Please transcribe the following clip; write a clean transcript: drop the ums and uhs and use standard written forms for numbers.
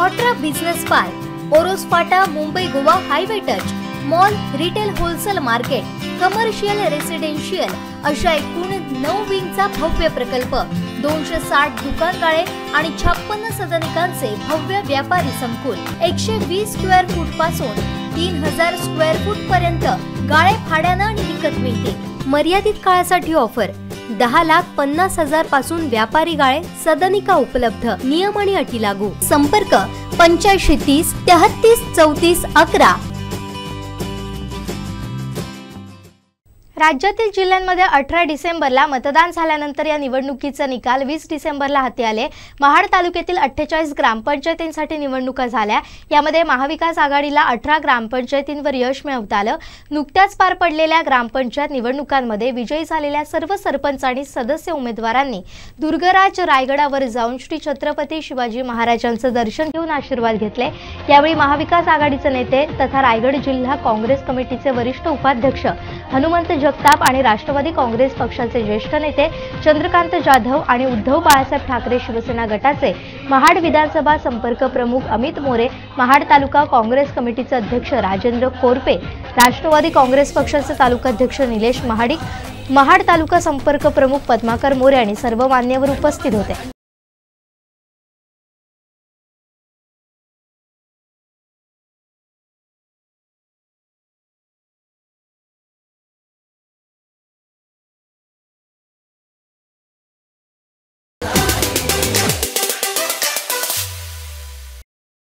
ऑट्रा business park, Oros फाटा, Mumbai Goa highway touch, mall, retail wholesale market, commercial residential अशा एकूण 9 विंगचा भव्य प्रकल्प, 260 दुकानगाळे आणि 56 सदनिकांचे भव्य व्यापारी संकुल, 120 स्क्वेअर फूट पासून 3000 स्क्वेअर फूट पर्यंत गाळे भाड्याने आणि विकत मिळते। मर्यादित काळासाठी ऑफर, 10,50,000 पासून व्यापारी गाळे, सदनिका उपलब्ध, नियम आणि अटी लागू। संपर्क 8530 33 34 11। राज्यातील जिल्ह्यांमध्ये 18 डिसेंबरला मतदान झाल्यानंतर या निवडणुकीचा निकाल 20 डिसेंबरला हाती आले। महाड तालुक्यातील 48 ग्रामपंचायतींसाठी निवडणुका झाल्या। यामध्ये महाविकास आघाडीला 18 ग्रामपंचायतींवर यश मिळवता आलं। नुकत्याच पार पडलेल्या ग्रामपंचायत निवडणुकांमध्ये विजयी झालेल्या सर्व सरपंच आणि सदस्य उमेदवारांनी दुर्गराज रायगडावर जाऊन श्री छत्रपती शिवाजी महाराजांचं दर्शन घेऊन आशीर्वाद घेतले। यावेळी महाविकास आघाडीचे नेते तथा रायगड जिल्हा काँग्रेस कमिटीचे वरिष्ठ उपाध्यक्ष हनुमंत जगताप आणि राष्ट्रवादी काँग्रेस पक्षाचे ज्येष्ठ नेते चंद्रकांत जाधव आणि उद्धव बाळासाहेब ठाकरे शिवसेना गटाचे महाड विधानसभा संपर्क प्रमुख अमित मोरे, महाड तालुका काँग्रेस कमिटीचे अध्यक्ष राजेंद्र कोरपे, राष्ट्रवादी काँग्रेस पक्षाचे तालुकाध्यक्ष निलेश महाडिक, महाड तालुका संपर्क प्रमुख पद्माकर मोरे आणि सर्व मान्यवर उपस्थित होते।